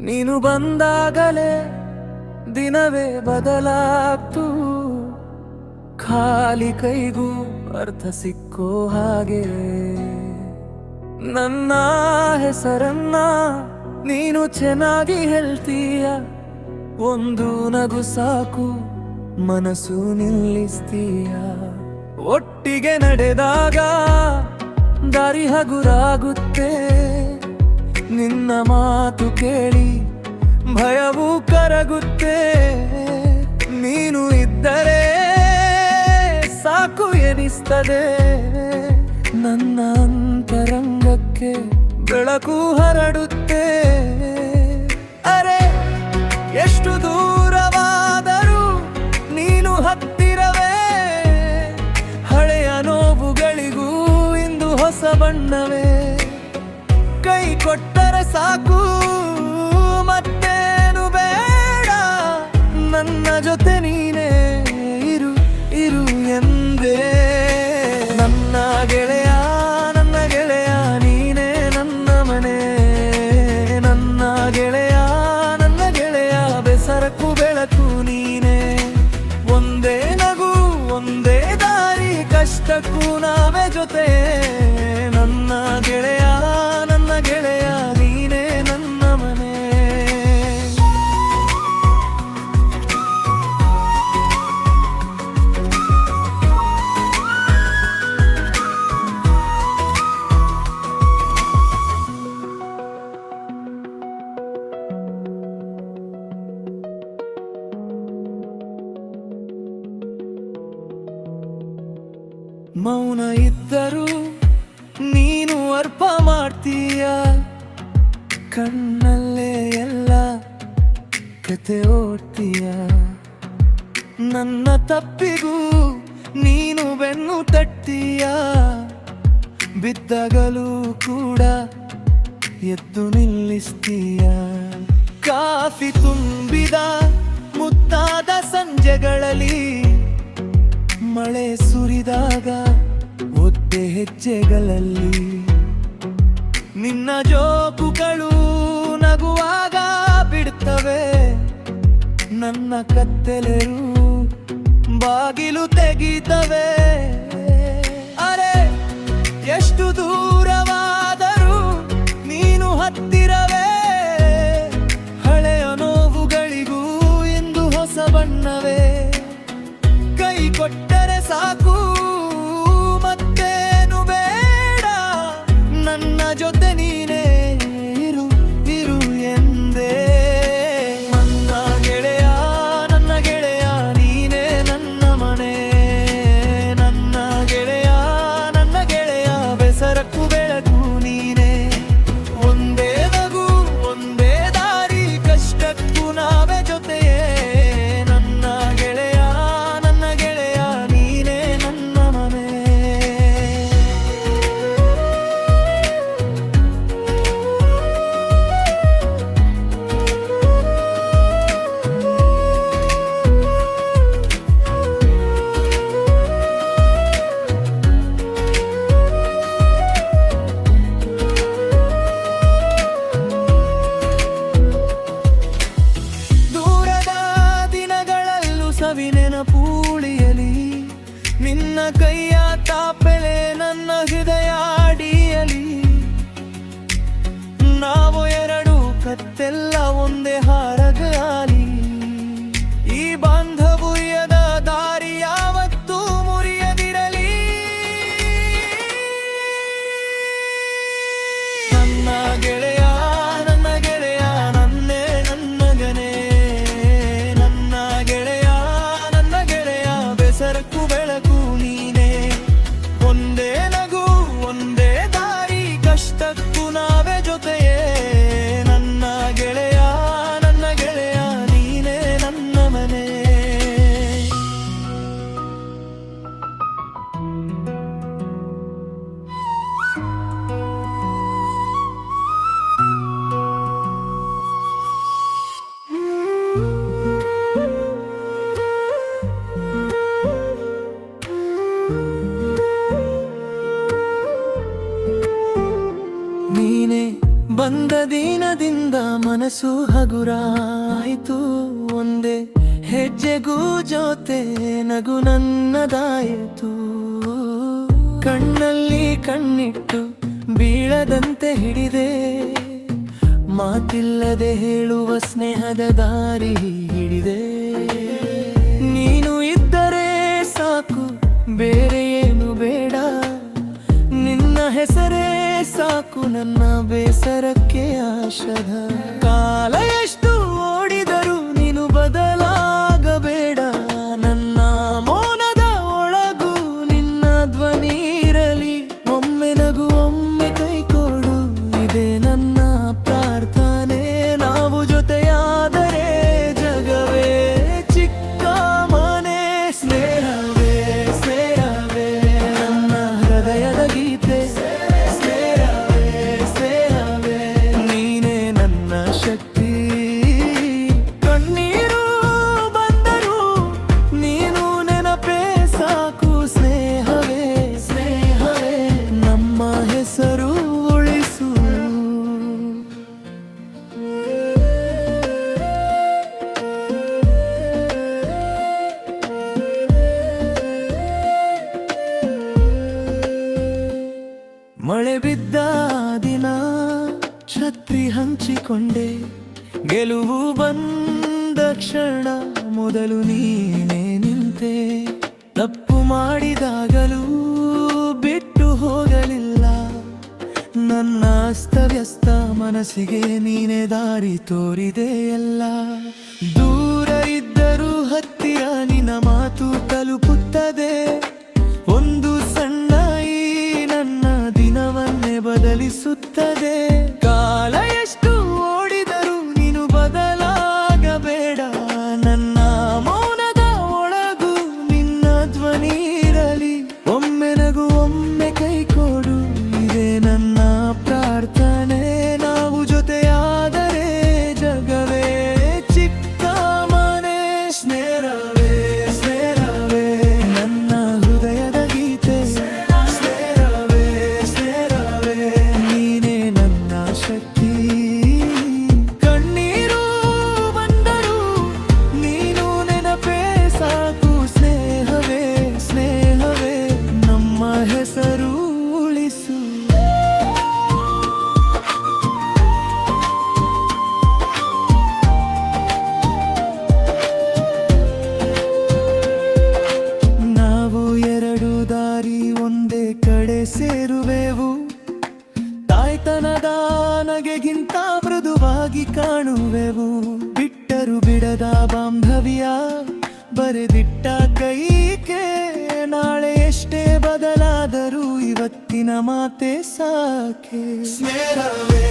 ನೀನು ಬಂದಾಗಲೇ ದಿನವೇ ಬದಲಾಗ್ತು, ಖಾಲಿ ಕೈಗೂ ಅರ್ಥ ಸಿಕ್ಕೋ ಹಾಗೆ. ನನ್ನ ಹೆಸರನ್ನ ನೀನು ಚೆನ್ನಾಗಿ ಹೇಳ್ತೀಯ, ಒಂದು ನಗು ಸಾಕು ಮನಸ್ಸು ನಿಲ್ಲಿಸ್ತೀಯ. ಒಟ್ಟಿಗೆ ನಡೆದಾಗ ದಾರಿ ಹಗುರಾಗುತ್ತೆ, ನಿನ್ನ ಮಾತು ಕೇಳಿ ಭಯವೂ ಕರಗುತ್ತೆ. ನೀನು ಇದ್ದರೆ ಸಾಕು ಎನಿಸ್ತದೆ, ನನ್ನ ಅಂತರಂಗಕ್ಕೆ ಬೆಳಕು ಹರಡುತ್ತೆ. ಅರೆ ಎಷ್ಟು ದೂರವಾದರೂ ನೀನು ಹತ್ತಿರವೇ, ಹಳೆಯ ನೋವುಗಳಿಗೂ ಇಂದು ಹೊಸ ಬಣ್ಣವೇ. ಕೈ ಕೊಟ್ಟರೆ ಸಾಕು ಮತ್ತೇನು ಬೇಡ, ನನ್ನ ಜೊತೆ ನೀನೇ ಇರು ಇರು ಎಂದೇ. ನನ್ನ ಗೆಳೆಯ ನನ್ನ ಗೆಳೆಯ ನೀನೇ ನನ್ನ ಮನೆ, ನನ್ನ ಗೆಳೆಯ ನನ್ನ ಗೆಳೆಯ ಬೆಸರಕ್ಕೂ ಬೆಳಕು ನೀನೇ. ಒಂದೇ ನಗು ಒಂದೇ ದಾರಿ ಕಷ್ಟಕ್ಕೂ ನಾವೇ ಜೊತೆ, ನನ್ನ ಗೆಳೆಯ ನನ್ನ ಗೆಳೆಯ ನೀನೇ ನನ್ನ ಮನೆ. ಮೌನ ಇದ್ದರೂ ನೀನು ಅರ್ಪ ಮಾಡ್ತೀಯ, ಕಣ್ಣಲ್ಲೇ ಎಲ್ಲ ಕತೆ ಓಡ್ತೀಯ. ನನ್ನ ತಪ್ಪಿಗೂ ನೀನು ಬೆನ್ನು ತಟ್ತೀಯ, ಬಿದ್ದಾಗಲೂ ಕೂಡ ಎದ್ದು ನಿಲ್ಲಿಸ್ತೀಯ. ಕಾಫಿ ತುಂಬಿದ ಮುತ್ತಾದ ಸಂಜೆಗಳಲ್ಲಿ, ಮಳೆ ಸುರಿದಾಗ ಒದ್ದೆ ಹೆಜ್ಜೆಗಳಲ್ಲಿ, ನಿನ್ನ ಜೋಕುಗಳು ನಗುವಾಗ ಬಿಡ್ತವೆ, ನನ್ನ ಕತ್ತಲೆರು ಬಾಗಿಲು ತೆಗೀತವೆ. ಅರೆ ಎಷ್ಟು ದೂರವಾದರೂ ನೀನು ಹತ್ತಿರವೇ, ಹಳೆಯ ನೋವುಗಳಿಗೂ ಇಂದು ಹೊಸ ಬಣ್ಣವೇ. ಕೈ ಕೊಟ್ಟರೆ ಸಾಕು ಮತ್ತೇನು ಬೇಡ, ನನ್ನ ಜೊತೆ ನೀನೇ ಇರು ಇರು ಎಂದೇ. ನನ್ನ ಗೆಳೆಯ ನನ್ನ ಗೆಳೆಯ ನೀನೇ ನನ್ನ ಮನೆ, ನನ್ನ ಗೆಳೆಯ ನನ್ನ ಗೆಳೆಯ ಬೆಸರಕ್ಕೂ ಬೆಳಕು ನೀನೇ. ಒಂದೇ ನಗು ಒಂದೇ ದಾರಿ ಕಷ್ಟಕ್ಕೂ ನಾವೇ ಜೊತೆಯೇ, ನನ್ನ ಗೆಳೆಯ ನನ್ನ ಗೆಳೆಯ ನೀನೇ ನನ್ನ ಮನೆ. ದೂರದ ದಿನಗಳಲ್ಲೂ ಸವಿನೆನಪೂಳಿಯಲಿ, ನಿನ್ನ ಕೈಯ ತಾಪೆಲೆ ನನ್ನ ಹೃದಯ ಅಡಿಯಲಿ. ನಾವು ಎರಡು ಕತ್ತೆಲ್ಲ ಒಂದೇ ಹಾರಗಾಲಿ, ಈ ಬಾಂಧವ್ಯದ ದಾರಿ ಯಾವತ್ತೂ ಮುರಿಯದಿರಲಿ. ನನ್ನ ಗೆಳೆಯ ನನ್ನ ಗೆಳೆಯ ನನ್ನೇ ನನ್ನ ಗನೆ, ನನ್ನ ಗೆಳೆಯ ನನ್ನ ಗೆಳೆಯ ಬೆಸರಕ್ಕೂ ಬೆಳಕು ನೀನೇ. ಒಂದೇ ನಗು ಒಂದೇ ದಾರಿ ಕಷ್ಟಕ್ಕೂ ನಾವೇ ಜೊತೆಯೇ, ನನ್ನ ಗೆಳೆಯ ನನ್ನ ಗೆಳೆಯ ನೀ ಮನಸ್ಸು ಹಗುರಾಯಿತು. ಒಂದೇ ಹೆಜ್ಜೆಗೂ ಜೊತೆ ನಗು ನನ್ನದಾಯಿತು. ಕಣ್ಣಲ್ಲಿ ಕಣ್ಣಿಟ್ಟು ಬೀಳದಂತೆ ಹಿಡಿದೆ, ಮಾತಿಲ್ಲದೆ ಹೇಳುವ ಸ್ನೇಹದ ದಾರಿ ಹಿಡಿದೆ. ನೀನು ಇದ್ದರೆ ಸಾಕು, ಬೇರೆ ಏನು ಬೇಡ, ನಿನ್ನ ಹೆಸರೇ ಸಾಕು ನನ್ನ ಬೇಸರಕ್ಕೆ ಆಶದ. ಕಾಲ ಎಷ್ಟು ಓಡಿದರೂ ನೀನು ಬದಲಾಗಬೇಡ, ನನ್ನ ಮೌನದ ಒಳಗೂ ನಿನ್ನ ಧ್ವನಿ ಇರಲಿ. ಒಮ್ಮೆ ನಗು ಒಮ್ಮೆ ಕೈ ಕೊಡು, ಇದೆ ನನ್ನ ಪ್ರಾರ್ಥನೆ. ನಾವು ಜೊತೆಯಾದರೆ ಜಗವೇ ಚಿಕ್ಕ ಮನೆ. ಸ್ನೇಹವೇ ಸ್ನೇಹವೇ ನನ್ನ ಹೃದಯದ ಗೀತೆ. ಸ್ನೇಹವೇ ಸ್ನೇಹವೇ ನೀನೇ ನನ್ನ ಶಕ್ತಿ. ಕಣ್ಣೀರು ಬಂದರೂ ನೀನು ನೆನಪೇ ಸಾಕು. ಸ್ನೇಹವೇ ಸ್ನೇಹವೇ ನಮ್ಮ ಹೆಸರು ಉಳಿಸು. ಮಳೆ ಬಿದ್ದ ದಿನ ಛತ್ರಿ ಹಂಚಿಕೊಂಡೆ, ಗೆಲುವು ಬಂದ ಕ್ಷಣ ಮೊದಲು ನೀನೇ ನಿಂತೆ. ತಪ್ಪು ಮಾಡಿದಾಗಲೂ ಬಿಟ್ಟು ಹೋಗಲಿಲ್ಲ, ನನ್ನ ಅಸ್ತವ್ಯಸ್ತ ಮನಸ್ಸಿಗೆ ನೀನೇ ದಾರಿ ತೋರಿದೆ ಎಲ್ಲ. ದೂರ ಇದ್ದರೂ ಹತ್ತಿರ ನಿನ್ನ ಮಾತು ತಲುಪುತ್ತದೆ. ಒಂದು ಸಣ್ಣ ಈ ನನ್ನ ದಿನವನ್ನೇ ಬದಲಿಸುತ್ತದೆ. ಕಾಲ ಎಷ್ಟು ಓಡಿದರೂ ನೀನು ಬದಲಾಗಬೇಡ, ನನ್ನ ಮೌನದ ಒಳಗೂ ನಿನ್ನ ಧ್ವನಿ ಇರಲಿ. ಒಮ್ಮೆ ನಗು ಒಮ್ಮೆ ಕೈ ಕೊಡು, ಇದೆ ನನ್ನ ಪ್ರಾರ್ಥನೆ. ನಾವು ಜೊತೆಯಾದರೆ ಜಗವೇ ಚಿಕ್ಕ ಮನೆ. ಸ್ನೇಹವೇ ಸ್ನೇಹವೇ ನನ್ನ ಹೃದಯದ ಗೀತೆ. ಸ್ನೇಹವೇ ಸ್ನೇಹವೇ ನೀನೇ ನನ್ನ ಶಕ್ತಿ. ಕಣ್ಣೀರು ಬಂದರೂ ನೀನು ನೆನಪೇ ಸಾಕು. ಸ್ನೇಹವೇ ಸ್ನೇಹವೇ ನಮ್ಮ ಹೆಸರು ಉಳಿಸು. ನಾವು ಎರಡು ದಾರಿ ಒಂದೇ ಕಡೆ ಸೇರುವೆವು. ತಾಯ್ತನದ ನಗೆಗಿಂತ ಮೃದುವಾಗಿ ಕಾಣುವೆವು. ಬಿಟ್ಟರು ಬಿಡದ ಬಾಂಧವ್ಯ ಬರೆದಿಟ್ಟ ಕೈಗೆ. ನಾಳೆ ಎಷ್ಟೇ ಬದಲಾದರೂ ಇವತ್ತಿನ ಮಾತೆ ಸಾಕೆ. ಸ್ನೇಹವೇ